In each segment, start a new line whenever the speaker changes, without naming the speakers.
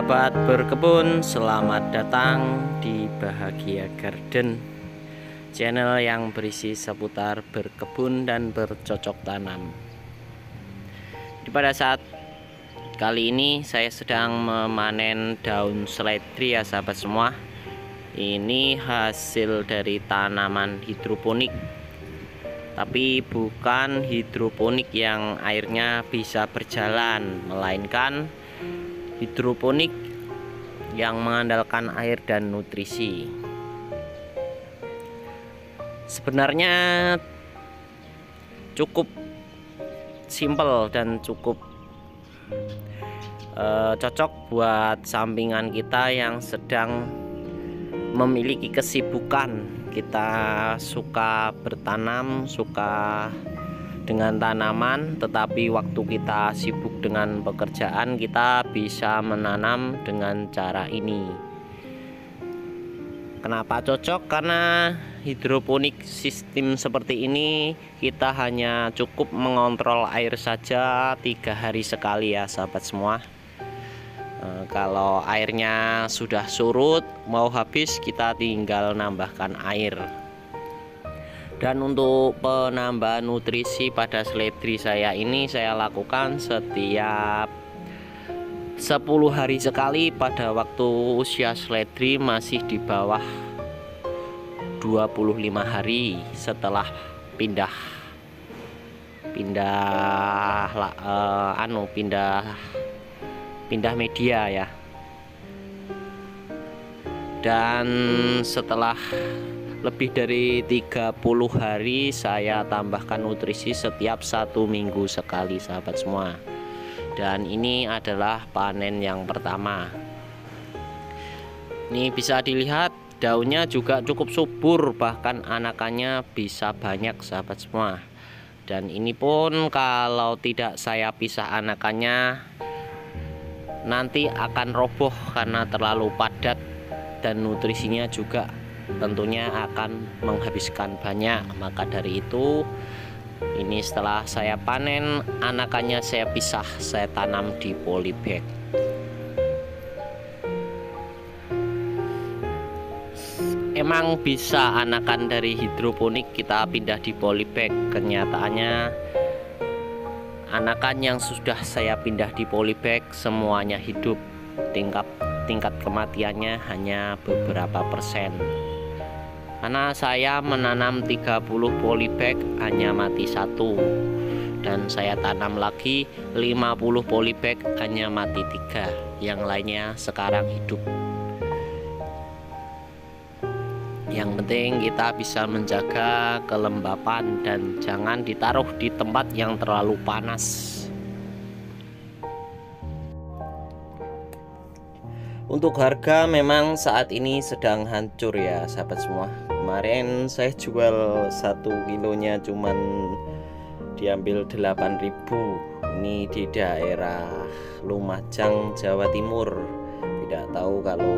Sobat berkebun, selamat datang di Bahagia Garden, channel yang berisi seputar berkebun dan bercocok tanam. Pada saat kali ini saya sedang memanen daun seledri ya sahabat semua. Ini hasil dari tanaman hidroponik, tapi bukan hidroponik yang airnya bisa berjalan, melainkan hidroponik yang mengandalkan air dan nutrisi. Sebenarnya cukup simpel dan cukup cocok buat sampingan kita yang sedang memiliki kesibukan. Kita suka bertanam, suka dengan tanaman, tetapi waktu kita sibuk dengan pekerjaan, kita bisa menanam dengan cara ini. Kenapa cocok? Karena hidroponik sistem seperti ini kita hanya cukup mengontrol air saja 3 hari sekali ya sahabat semua. Kalau airnya sudah surut mau habis, kita tinggal nambahkan air. Dan untuk penambahan nutrisi pada seledri saya ini saya lakukan setiap 10 hari sekali pada waktu usia seledri masih di bawah 25 hari setelah pindah media ya. Dan setelah lebih dari 30 hari saya tambahkan nutrisi setiap 1 minggu sekali sahabat semua. Dan ini adalah panen yang pertama. Ini bisa dilihat daunnya juga cukup subur, bahkan anakannya bisa banyak sahabat semua. Dan ini pun kalau tidak saya pisah anakannya nanti akan roboh karena terlalu padat, dan nutrisinya juga tentunya akan menghabiskan banyak. Maka dari itu ini setelah saya panen, anakannya saya pisah, saya tanam di polybag. Emang bisa anakan dari hidroponik kita pindah di polybag. Kenyataannya anakan yang sudah saya pindah di polybag semuanya hidup. Tingkat kematiannya hanya beberapa persen. Karena saya menanam 30 polybag hanya mati 1, dan saya tanam lagi 50 polybag hanya mati 3, yang lainnya sekarang hidup. Yang penting kita bisa menjaga kelembapan dan jangan ditaruh di tempat yang terlalu panas. Untuk harga memang saat ini sedang hancur ya sahabat semua. Kemarin saya jual 1 kilonya cuman diambil 8.000. Ini di daerah Lumajang, Jawa Timur. Tidak tahu kalau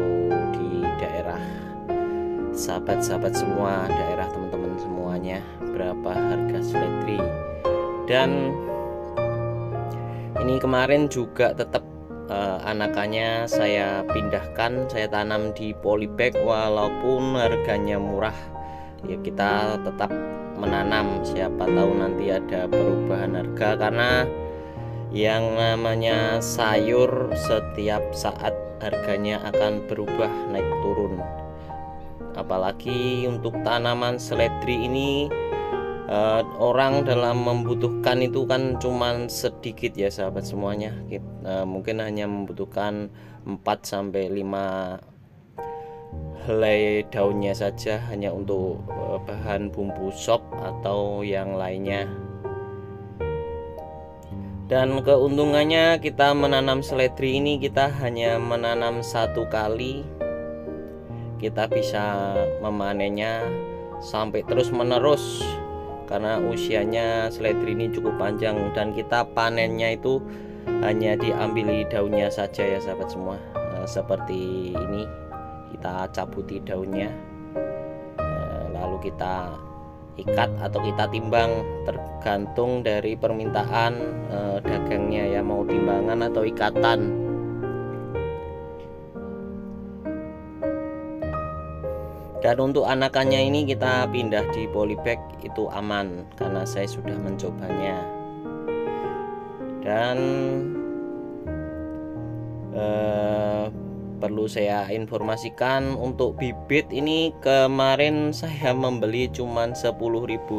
di daerah sahabat-sahabat semua, daerah teman-teman semuanya, berapa harga seledri. Dan ini kemarin juga tetap anakannya saya pindahkan, saya tanam di polybag. Walaupun harganya murah ya, kita tetap menanam, siapa tahu nanti ada perubahan harga. Karena yang namanya sayur setiap saat harganya akan berubah naik turun. Apalagi untuk tanaman seledri ini, orang dalam membutuhkan itu kan cuman sedikit ya sahabat semuanya. Mungkin hanya membutuhkan 4-5 helai daunnya saja, hanya untuk bahan bumbu sop atau yang lainnya. Dan keuntungannya kita menanam seledri ini, kita hanya menanam 1 kali, kita bisa memanennya sampai terus menerus. Karena usianya seledri ini cukup panjang, dan kita panennya itu hanya diambil daunnya saja ya sahabat semua. Seperti ini, kita cabuti daunnya, lalu kita ikat atau kita timbang, tergantung dari permintaan dagangnya ya, mau timbangan atau ikatan. Dan untuk anakannya ini kita pindah di polybag itu aman karena saya sudah mencobanya. Dan perlu saya informasikan untuk bibit ini kemarin saya membeli cuman 10.000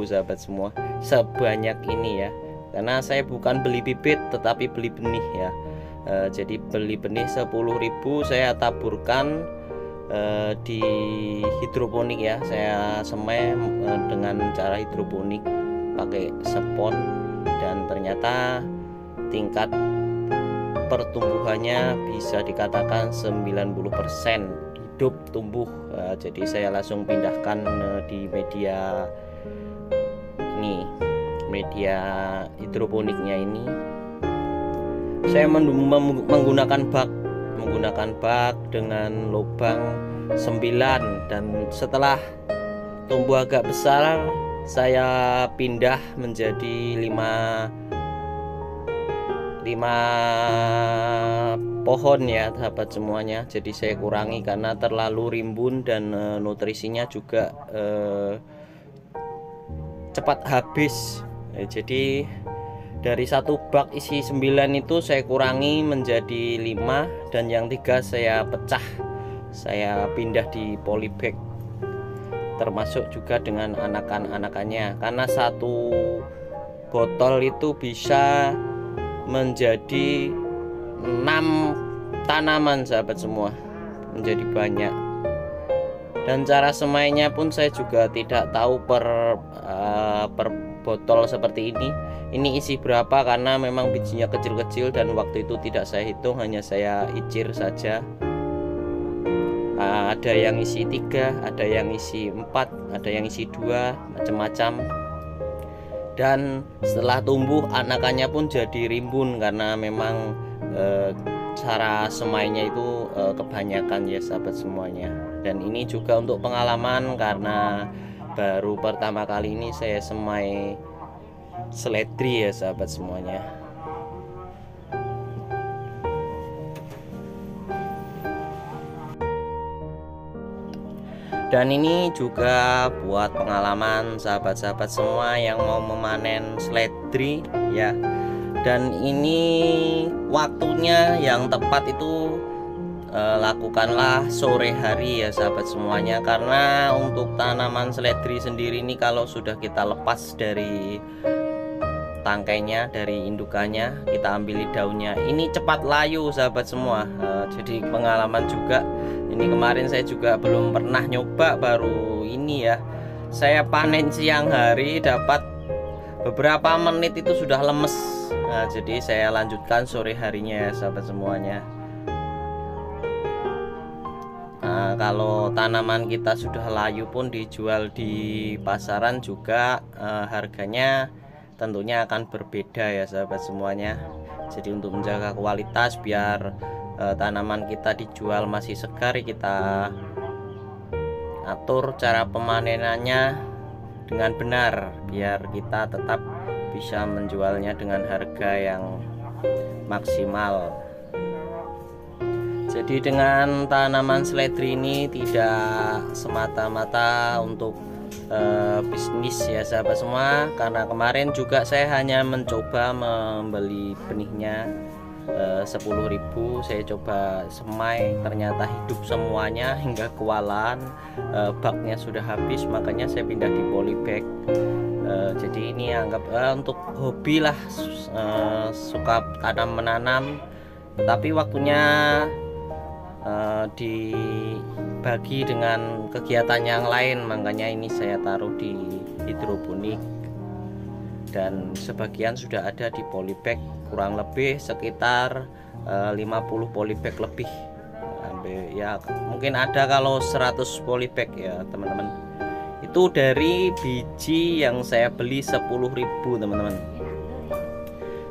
sahabat semua, sebanyak ini ya, karena saya bukan beli bibit tetapi beli benih ya. Jadi beli benih 10.000 saya taburkan di hidroponik ya, saya semai dengan cara hidroponik pakai spon, dan ternyata tingkat pertumbuhannya bisa dikatakan 90% hidup tumbuh. Jadi saya langsung pindahkan di media ini, media hidroponiknya ini. Saya menggunakan bak dengan lubang 9, dan setelah tumbuh agak besar saya pindah menjadi 5 pohon ya sahabat semuanya. Jadi saya kurangi karena terlalu rimbun dan nutrisinya juga cepat habis. Jadi dari satu bak isi 9 itu saya kurangi menjadi 5, dan yang 3 saya pecah, saya pindah di polybag, termasuk juga dengan anakan-anakannya, karena satu botol itu bisa menjadi 6 tanaman sahabat semua, menjadi banyak. Dan cara semainya pun saya juga tidak tahu per botol seperti ini isi berapa, karena memang bijinya kecil-kecil dan waktu itu tidak saya hitung, hanya saya icir saja. Ada yang isi 3, ada yang isi 4, ada yang isi 2, macam-macam. Dan setelah tumbuh anakannya pun jadi rimbun karena memang cara semainya itu kebanyakan ya sahabat semuanya. Dan ini juga untuk pengalaman karena baru pertama kali ini saya semai seledri ya sahabat semuanya. Dan ini juga buat pengalaman sahabat-sahabat semua yang mau memanen seledri ya. Dan ini waktunya yang tepat itu lakukanlah sore hari ya sahabat semuanya, karena untuk tanaman seledri sendiri ini kalau sudah kita lepas dari tangkainya, dari indukannya, kita ambil daunnya, ini cepat layu sahabat semua. Jadi pengalaman juga ini, kemarin saya juga belum pernah nyoba, baru ini ya, saya panen siang hari, dapat beberapa menit itu sudah lemes. Jadi saya lanjutkan sore harinya ya sahabat semuanya. Kalau tanaman kita sudah layu pun dijual di pasaran juga harganya tentunya akan berbeda ya sahabat semuanya. Jadi untuk menjaga kualitas biar tanaman kita dijual masih segar, kita atur cara pemanenannya dengan benar biar kita tetap bisa menjualnya dengan harga yang maksimal. Jadi dengan tanaman seledri ini tidak semata-mata untuk bisnis ya sahabat semua, karena kemarin juga saya hanya mencoba membeli benihnya 10.000, saya coba semai, ternyata hidup semuanya hingga kewalahan, baknya sudah habis, makanya saya pindah di polybag. Jadi ini anggap untuk hobi lah, suka tanam menanam, tapi waktunya dibagi dengan kegiatan yang lain, makanya ini saya taruh di hidroponik, dan sebagian sudah ada di polybag, kurang lebih sekitar 50 polybag lebih ya, mungkin ada kalau 100 polybag ya teman-teman. Itu dari biji yang saya beli 10.000 teman-teman.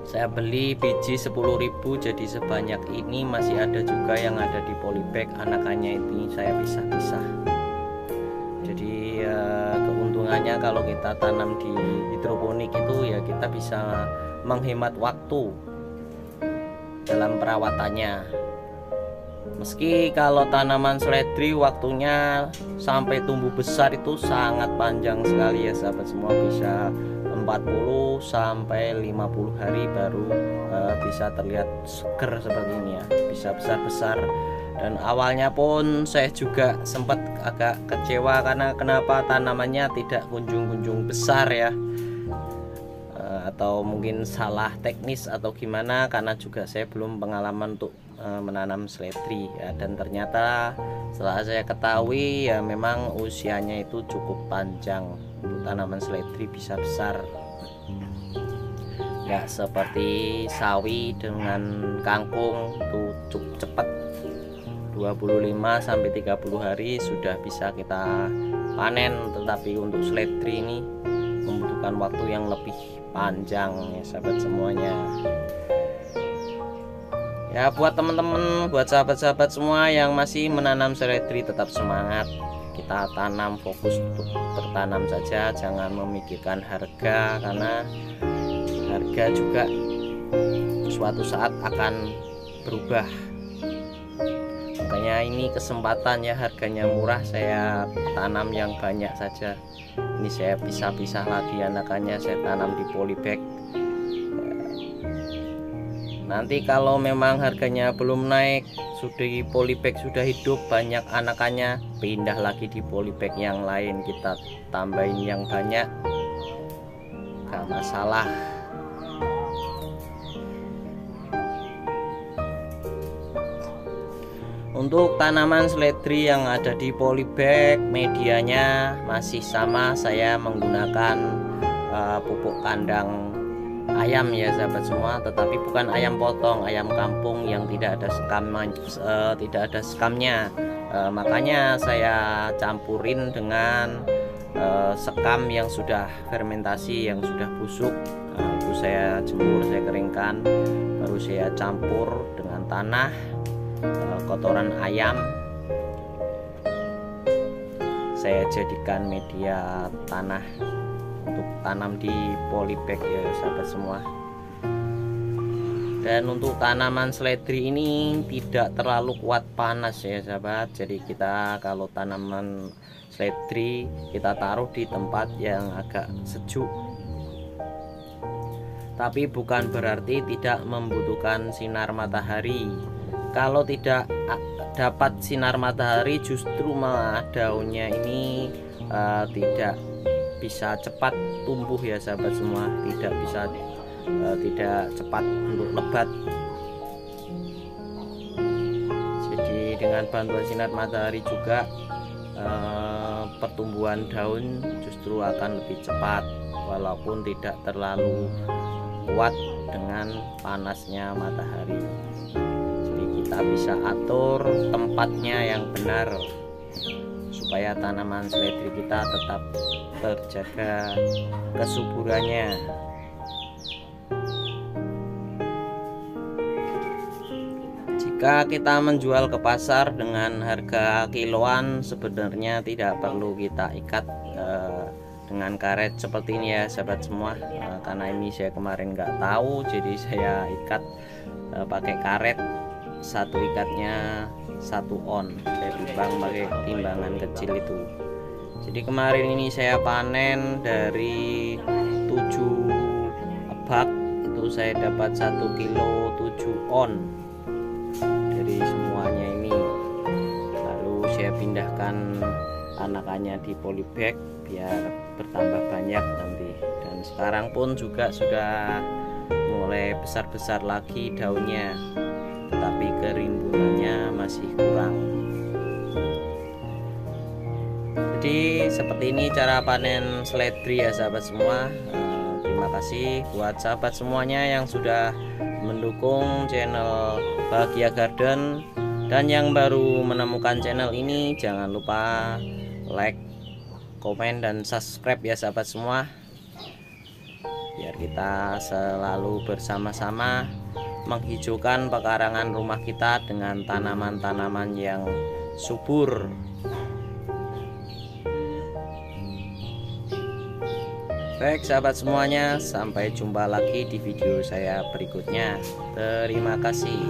Saya beli biji 10.000, jadi sebanyak ini. Masih ada juga yang ada di polybag, anakannya ini saya pisah-pisah. Jadi keuntungannya kalau kita tanam di hidroponik itu ya, kita bisa menghemat waktu dalam perawatannya. Meski kalau tanaman seledri waktunya sampai tumbuh besar itu sangat panjang sekali ya sahabat semua, bisa 40 sampai 50 hari baru bisa terlihat seger seperti ini ya, bisa besar-besar. Dan awalnya pun saya juga sempat agak kecewa karena kenapa tanamannya tidak kunjung-kunjung besar ya, atau mungkin salah teknis atau gimana, karena juga saya belum pengalaman untuk menanam seledri ya. Dan ternyata setelah saya ketahui ya memang usianya itu cukup panjang untuk tanaman seledri bisa besar, nggak seperti sawi dengan kangkung itu cukup cepat, 25 sampai 30 hari sudah bisa kita panen. Tetapi untuk seledri ini membutuhkan waktu yang lebih panjang ya sahabat semuanya. Ya buat teman-teman, buat sahabat-sahabat semua yang masih menanam seledri, tetap semangat. Kita tanam, fokus untuk bertanam saja, jangan memikirkan harga, karena harga juga suatu saat akan berubah. Makanya ini kesempatan ya, harganya murah, saya tanam yang banyak saja. Ini saya pisah-pisah lagi anakannya, saya tanam di polybag. Nanti kalau memang harganya belum naik, sudah di polybag sudah hidup banyak anakannya, pindah lagi di polybag yang lain, kita tambahin yang banyak, gak masalah. Untuk tanaman seledri yang ada di polybag, medianya masih sama, saya menggunakan pupuk kandang ayam ya sahabat semua, tetapi bukan ayam potong, ayam kampung yang tidak ada sekamnya. Makanya saya campurin dengan sekam yang sudah fermentasi, yang sudah busuk. Itu saya jemur, saya keringkan, baru saya campur dengan tanah, kotoran ayam, saya jadikan media tanah untuk tanam di polybag ya sahabat semua. Dan untuk tanaman seledri ini tidak terlalu kuat panas ya sahabat, jadi kita kalau tanaman seledri kita taruh di tempat yang agak sejuk, tapi bukan berarti tidak membutuhkan sinar matahari. Kalau tidak dapat sinar matahari, justru malah daunnya ini tidak bisa cepat tumbuh ya sahabat semua, tidak cepat untuk lebat. Jadi dengan bantuan sinar matahari juga pertumbuhan daun justru akan lebih cepat, walaupun tidak terlalu kuat dengan panasnya matahari. Jadi kita bisa atur tempatnya yang benar supaya tanaman seledri kita tetap terjaga kesuburannya. Jika kita menjual ke pasar dengan harga kiloan, sebenarnya tidak perlu kita ikat dengan karet seperti ini ya sahabat semua. Karena ini saya kemarin nggak tahu, jadi saya ikat pakai karet, satu ikatnya 1 on, saya timbang pakai timbangan kecil itu. Jadi kemarin ini saya panen dari 7 bak, itu saya dapat 1 kilo 7 on dari semuanya ini. Lalu saya pindahkan anakannya di polybag biar bertambah banyak nanti. Dan sekarang pun juga sudah mulai besar-besar lagi daunnya, tetapi kerimbunannya masih kurang. Jadi seperti ini cara panen seledri ya sahabat semua. Terima kasih buat sahabat semuanya yang sudah mendukung channel Bahagia Garden, dan yang baru menemukan channel ini jangan lupa like, komen, dan subscribe ya sahabat semua, biar kita selalu bersama-sama menghijaukan pekarangan rumah kita dengan tanaman-tanaman yang subur. Baik sahabat semuanya, sampai jumpa lagi di video saya berikutnya. Terima kasih.